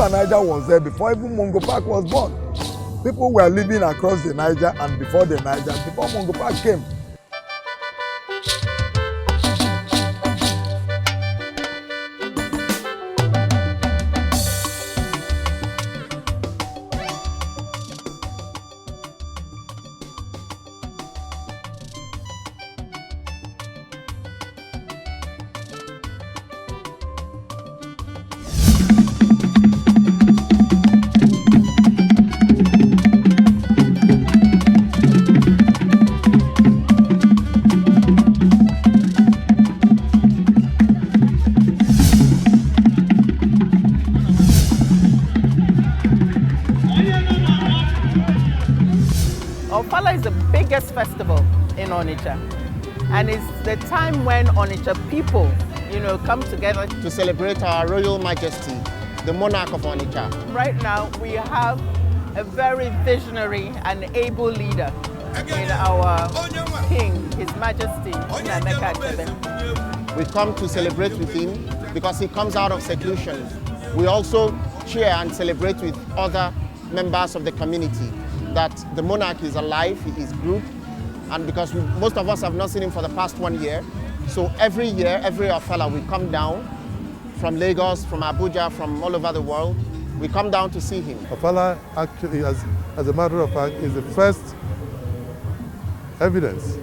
River Niger was there before even Mungo Park was born. People were living across the Niger and before the Niger, before Mungo Park came. Ofala is the biggest festival in Onitsha, and it's the time when Onitsha people, come together to celebrate our Royal Majesty, the Monarch of Onitsha. Right now, we have a very visionary and able leader in our King, His Majesty, Nnameka Achebe. We come to celebrate with him because he comes out of seclusion. We also cheer and celebrate with other members of the community that the monarch is alive, he is good, and because most of us have not seen him for the past 1 year, so every year, every Ofala, we come down from Lagos, from Abuja, from all over the world, we come down to see him. Ofala actually, as a matter of fact, is the first evidence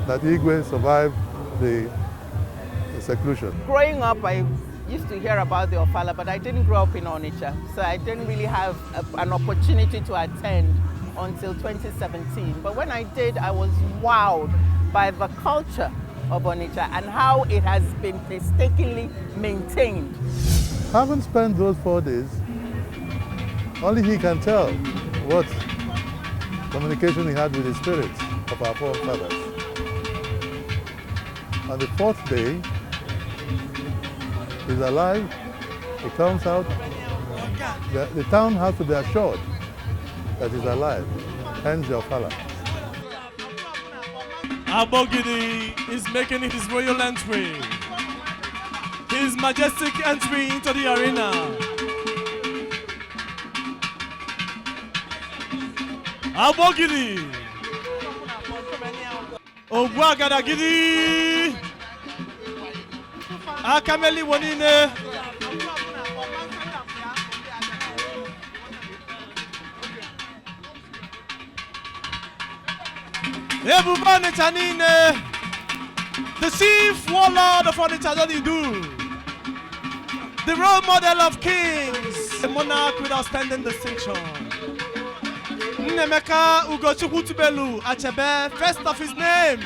that Igwe survived the seclusion. Growing up, I used to hear about the Ofala, but I didn't grow up in Onitsha, so I didn't really have an opportunity to attend until 2017. But when I did, I was wowed by the culture of Onitsha and how it has been painstakingly maintained. Having spent those 4 days, only he can tell what communication he had with the spirits of our forefathers. On the 4th day, he's alive, he comes out, the town has to be assured that he's alive, hence the Ofala. Abogidi is making his royal entry, his majestic entry into the arena. Abogidi, Ogwagadagidi, Akameli Wonine. Ebubane Chanine, the chief warlord of Onitsha do, the role model of kings, the monarch with outstanding distinction. Nnameka Ugochukwu Tubelu Achebe, first of his name.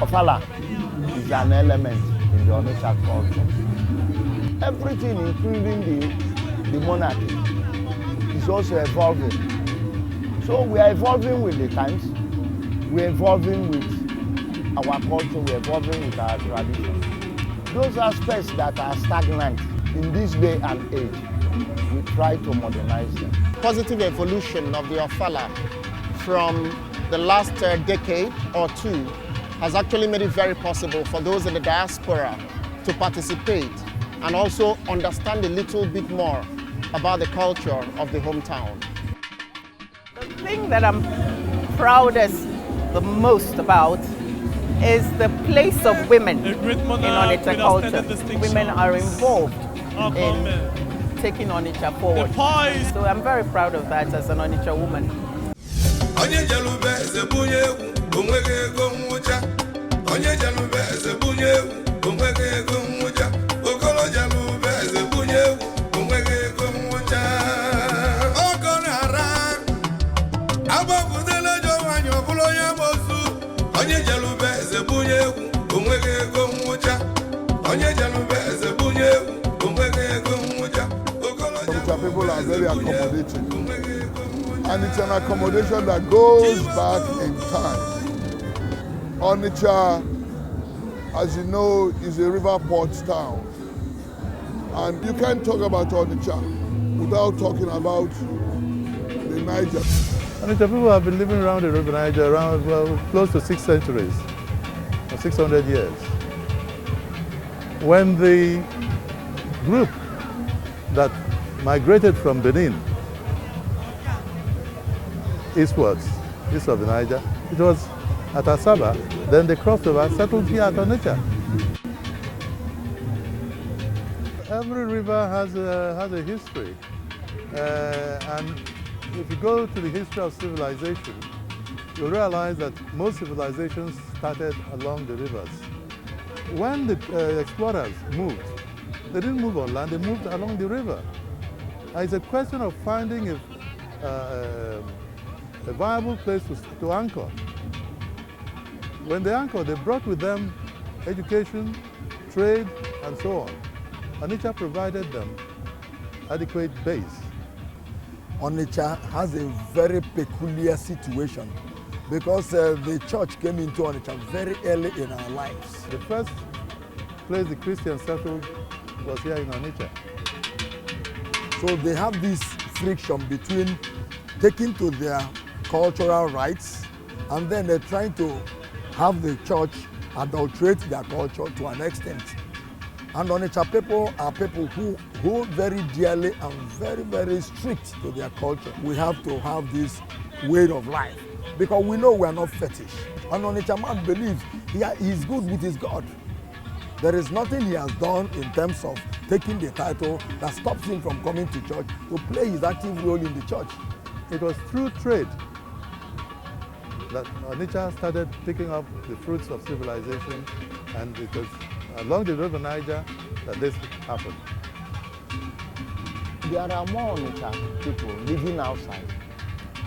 Ofala is an element in the Onitsha culture. Everything, including the monarchy, is also evolving. So we are evolving with the times, we are evolving with our culture, we are evolving with our traditions. Those aspects that are stagnant in this day and age, we try to modernize them. Positive evolution of the Ofala from the last decade or two has actually made it very possible for those in the diaspora to participate and also understand a little bit more about the culture of the hometown. The thing that I'm proudest the most about is the place of women in Onitsha culture. Women are involved in taking Onitsha forward. So I'm very proud of that as an Onitsha woman. People are very accommodating, and it's an accommodation that goes back in time. Onitsha, as you know, is a river port town, and you can't talk about Onitsha without talking about the Niger. And the people have been living around the River Niger around, well, close to 6 centuries, or 600 years. When the group that migrated from Benin eastwards, east of the Niger, it was at Asaba, then they crossed over, settled here at Onitsha. Every river has a history, and if you go to the history of civilization, you'll realize that most civilizations started along the rivers. When the explorers moved, they didn't move on land, they moved along the river. And it's a question of finding a viable place to anchor. When they anchored, they brought with them education, trade, and so on. Onitsha provided them adequate base. Onitsha has a very peculiar situation because the church came into Onitsha very early in our lives. The first place the Christians settled was here in Onitsha. So they have this friction between taking to their cultural rights and then they're trying to have the church adulterate their culture to an extent. And Onitsha people are people who hold very dearly and very, very strict to their culture. We have to have this way of life because we know we are not fetish. And Onitsha man believes he is good with his God. There is nothing he has done in terms of taking the title that stops him from coming to church to play his active role in the church. It was through trade that Onitsha started picking up the fruits of civilization, and it was along the River Niger that this happened. There are more Onitsha people living outside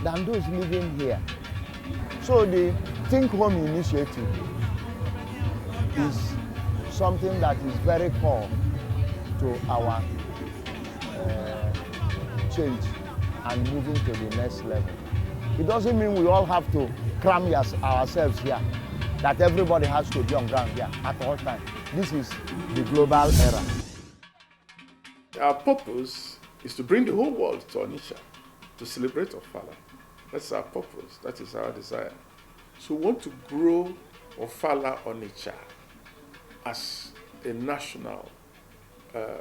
than those living here. So the Think Home initiative is something that is very core to our change and moving to the next level. It doesn't mean we all have to cram ourselves here, that everybody has to be on ground here at all times. This is the global era. Our purpose is to bring the whole world to Onitsha, to celebrate Ofala. That's our purpose, that is our desire. So we want to grow Ofala Onitsha as a national,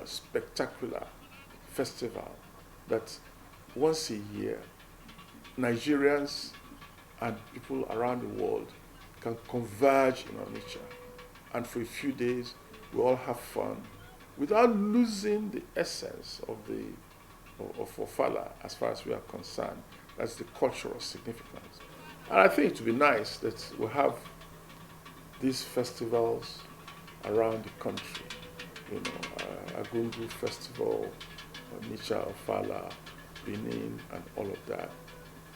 spectacular festival that once a year, Nigerians and people around the world can converge in Onitsha. And for a few days, we all have fun without losing the essence of Ofala as far as we are concerned. That's the cultural significance. And I think it would be nice that we have these festivals around the country. You know, Agungu Festival, Onitsha, Ofala, Benin, and all of that.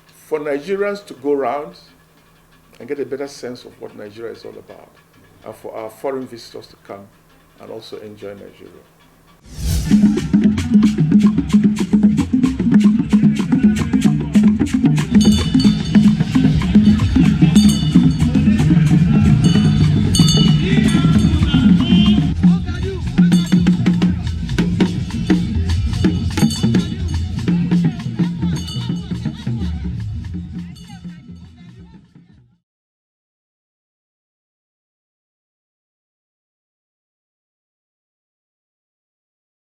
For Nigerians to go around and get a better sense of what Nigeria is all about, and for our foreign visitors to come and also enjoy Nigeria.